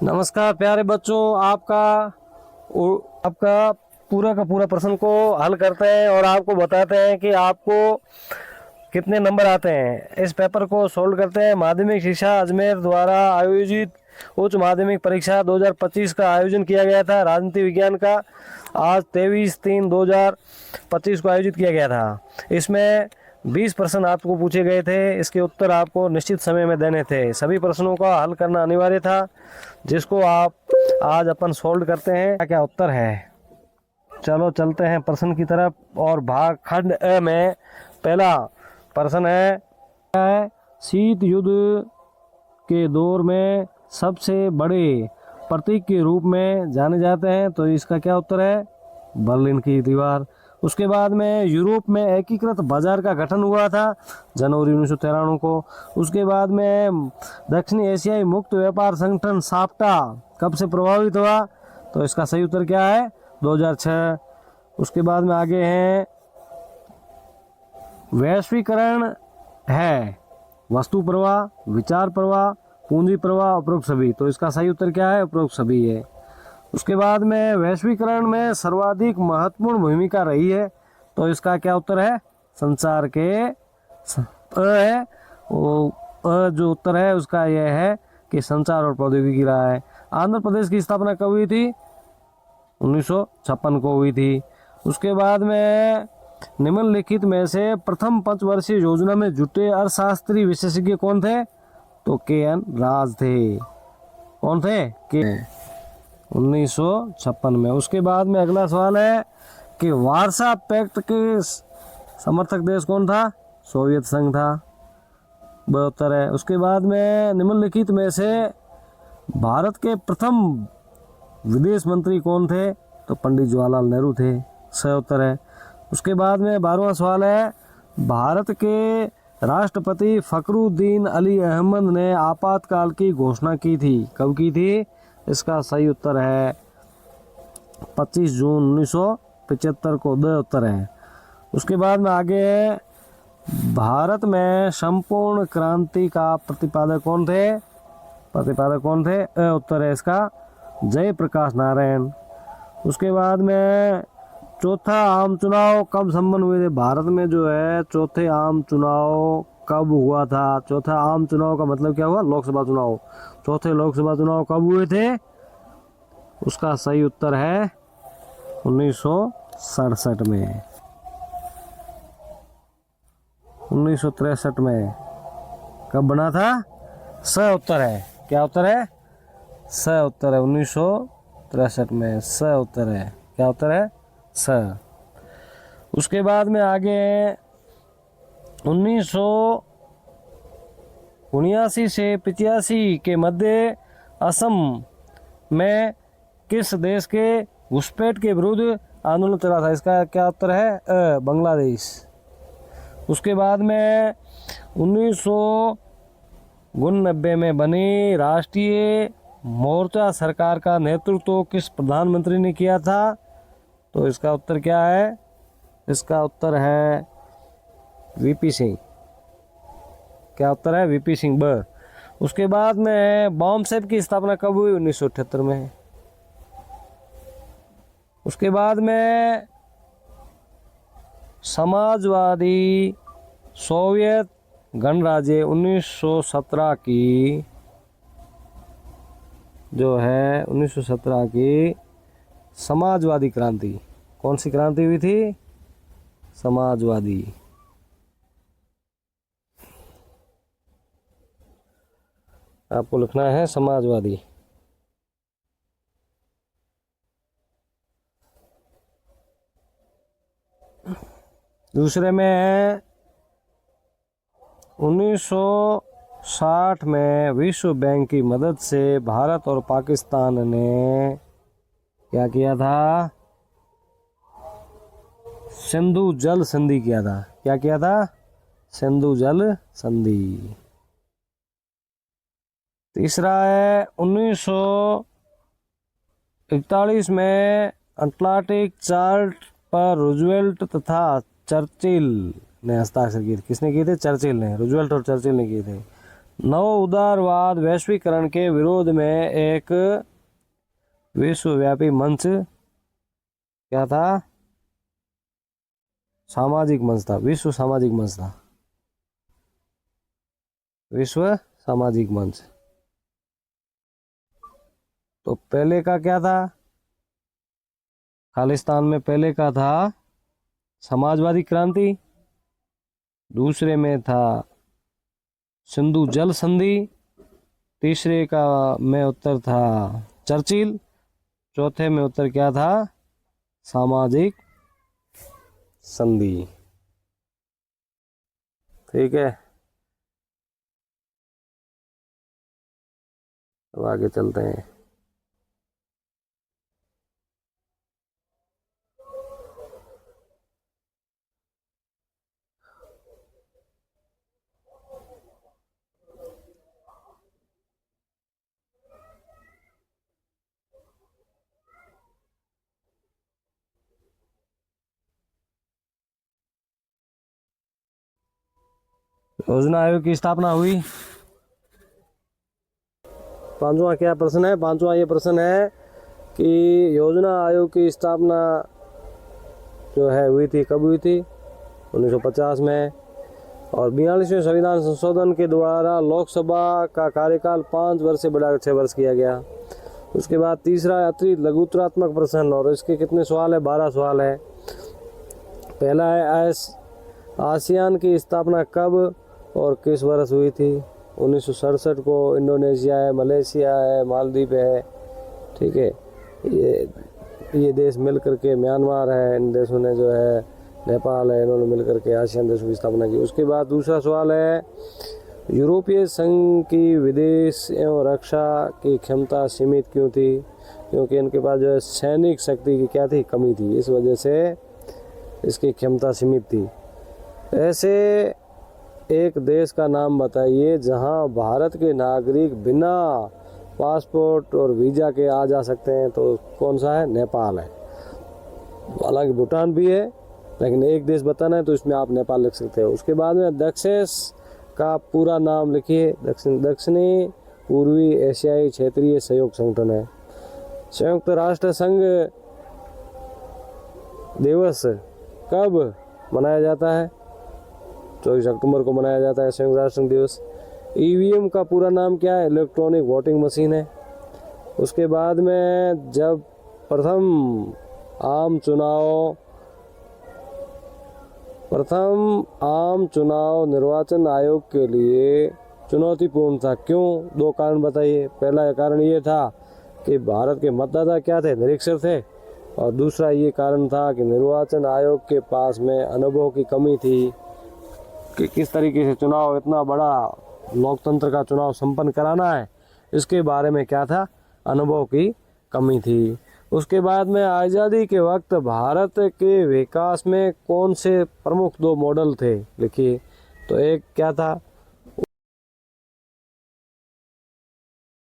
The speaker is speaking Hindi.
नमस्कार प्यारे बच्चों, आपका पूरा का पूरा प्रश्न को हल करते हैं और आपको बताते हैं कि आपको कितने नंबर आते हैं। इस पेपर को सोल्व करते हैं। माध्यमिक शिक्षा अजमेर द्वारा आयोजित उच्च माध्यमिक परीक्षा 2025 का आयोजन किया गया था। राजनीति विज्ञान का आज 23/3/2025 को आयोजित किया गया था। इसमें 20 प्रश्न आपको पूछे गए थे। इसके उत्तर आपको निश्चित समय में देने थे। सभी प्रश्नों का हल करना अनिवार्य था, जिसको आप आज अपन सोल्व करते हैं। क्या उत्तर है? चलो चलते हैं प्रश्न की तरफ। और भाग खंड अ में पहला प्रश्न है, शीत युद्ध के दौर में सबसे बड़े प्रतीक के रूप में जाने जाते हैं? तो इसका क्या उत्तर है? बर्लिन की दीवार। उसके बाद में यूरोप में एकीकृत बाजार का गठन हुआ था जनवरी 1993 को। उसके बाद में दक्षिणी एशियाई मुक्त व्यापार संगठन साफ्टा कब से प्रभावित हुआ? तो इसका सही उत्तर क्या है? 2006। उसके बाद में आगे हैं, वैश्वीकरण है वस्तु प्रवाह, विचार प्रवाह, पूंजी प्रवाह, उपरोक्त सभी। तो इसका सही उत्तर क्या है? उपरोक्त सभी है। उसके बाद में वैश्वीकरण में सर्वाधिक महत्वपूर्ण भूमिका रही है। तो इसका क्या उत्तर है? संचार के है वो जो उत्तर है उसका यह है कि संचार और प्रौद्योगिकी रहा है। आंध्र प्रदेश की स्थापना कब हुई थी? 1956 को हुई थी। उसके बाद में निम्नलिखित में से प्रथम पंचवर्षीय योजना में जुटे अर्थशास्त्री विशेषज्ञ कौन थे? तो के.एन. राज थे। कौन थे? के 1956 में। उसके बाद में अगला सवाल है कि वार्सा पैक्ट के समर्थक देश कौन था? सोवियत संघ था। उत्तर है। उसके बाद में निम्नलिखित में से भारत के प्रथम विदेश मंत्री कौन थे? तो पंडित जवाहरलाल नेहरू थे। सही उत्तर है। उसके बाद में 12वां सवाल है, भारत के राष्ट्रपति फखरुद्दीन अली अहमद ने आपातकाल की घोषणा की थी। कब की थी? इसका सही उत्तर है 25 जून 1975 को। दो उत्तर है। उसके बाद में आगे है, भारत में संपूर्ण क्रांति का प्रतिपादक कौन थे? उत्तर है इसका जयप्रकाश नारायण। उसके बाद में चौथा आम चुनाव कब संपन्न हुए थे? भारत में जो है चौथे आम चुनाव कब हुआ था? चौथा आम चुनाव का मतलब क्या हुआ? लोकसभा चुनाव। चौथे लोकसभा चुनाव कब हुए थे? उसका सही उत्तर है 1967 में। 1963 में। कब बना था? स उत्तर है। क्या उत्तर है? स उत्तर है। 1963 में। स उत्तर है। क्या उत्तर है? स। उसके बाद में आगे 1979 से 85 के मध्य असम में किस देश के घुसपैठ के विरुद्ध आंदोलन चला था? इसका क्या उत्तर है? बांग्लादेश। उसके बाद में 1989 में बनी राष्ट्रीय मोर्चा सरकार का नेतृत्व किस प्रधानमंत्री ने किया था? तो इसका उत्तर क्या है? इसका उत्तर है वीपी सिंह। क्या उत्तर है? वीपी सिंह ब। उसके बाद में बॉम्बसेप की स्थापना कब हुई? 1978 में। उसके बाद में समाजवादी सोवियत गणराज्य 1917 की जो है 1917 की समाजवादी क्रांति, कौन सी क्रांति हुई थी? समाजवादी। आपको लिखना है समाजवादी। दूसरे में है 1960 में विश्व बैंक की मदद से भारत और पाकिस्तान ने क्या किया था? सिंधु जल संधि किया था। क्या किया था? सिंधु जल संधि। तीसरा है 1941 में अटलांटिक चार्ट पर रूजवेल्ट तथा चर्चिल ने हस्ताक्षर किए थे। किसने किए थे? चर्चिल ने। रूजवेल्ट और चर्चिल ने किए थे। नव उदारवाद वैश्वीकरण के विरोध में एक विश्वव्यापी मंच क्या था? सामाजिक मंच था, विश्व सामाजिक मंच था, विश्व सामाजिक मंच। तो पहले का क्या था? खालिस्तान में पहले का था समाजवादी क्रांति, दूसरे में था सिंधु जल संधि, तीसरे का में उत्तर था चर्चिल, चौथे में उत्तर क्या था? सामाजिक संधि। ठीक है, अब आगे चलते हैं। योजना आयोग की स्थापना हुई। पांचवा क्या प्रश्न है? पांचवा ये प्रश्न है कि योजना आयोग की स्थापना जो है हुई थी, कब हुई थी? 1950 में। और 42वें संविधान संशोधन के द्वारा लोकसभा का कार्यकाल 5 वर्ष से बढ़ाकर 6 वर्ष किया गया। उसके बाद तीसरा अतिरिक्त लघुत्तरात्मक प्रश्न, और इसके कितने सवाल है? 12 सवाल है। पहला है आसियान की स्थापना कब और किस वर्ष हुई थी? 1967 को। इंडोनेशिया है, मलेशिया है, मालदीव है, ठीक है, ये देश मिल करके, म्यांमार है, इन देशों ने जो है, नेपाल है, इन्होंने मिल करके आसियान देशों की स्थापना की। उसके बाद दूसरा सवाल है यूरोपीय संघ की विदेश एवं रक्षा की क्षमता सीमित क्यों थी? क्योंकि इनके पास जो है सैनिक शक्ति की क्या थी? कमी थी, इस वजह से इसकी क्षमता सीमित थी। ऐसे एक देश का नाम बताइए जहां भारत के नागरिक बिना पासपोर्ट और वीज़ा के आ जा सकते हैं। तो कौन सा है? नेपाल है। हालांकि भूटान भी है, लेकिन एक देश बताना है तो इसमें आप नेपाल लिख सकते हो। उसके बाद में दक्षेस का पूरा नाम लिखिए। दक्षिणी पूर्वी एशियाई क्षेत्रीय सहयोग संगठन है। संयुक्त राष्ट्र संघ दिवस कब मनाया जाता है? 24 अक्टूबर को मनाया जाता है संयुक्त राष्ट्र संघ दिवस। ईवीएम का पूरा नाम क्या है? इलेक्ट्रॉनिक वोटिंग मशीन है। उसके बाद में जब प्रथम आम चुनाव निर्वाचन आयोग के लिए चुनौतीपूर्ण था, क्यों? 2 कारण बताइए। पहला कारण ये था कि भारत के मतदाता क्या थे? निरक्षर थे। और दूसरा ये कारण था कि निर्वाचन आयोग के पास में अनुभव की कमी थी कि किस तरीके से चुनाव, इतना बड़ा लोकतंत्र का चुनाव संपन्न कराना है, इसके बारे में क्या था? अनुभव की कमी थी। उसके बाद में आज़ादी के वक्त भारत के विकास में कौन से प्रमुख 2 मॉडल थे? लिखिए। तो एक क्या था?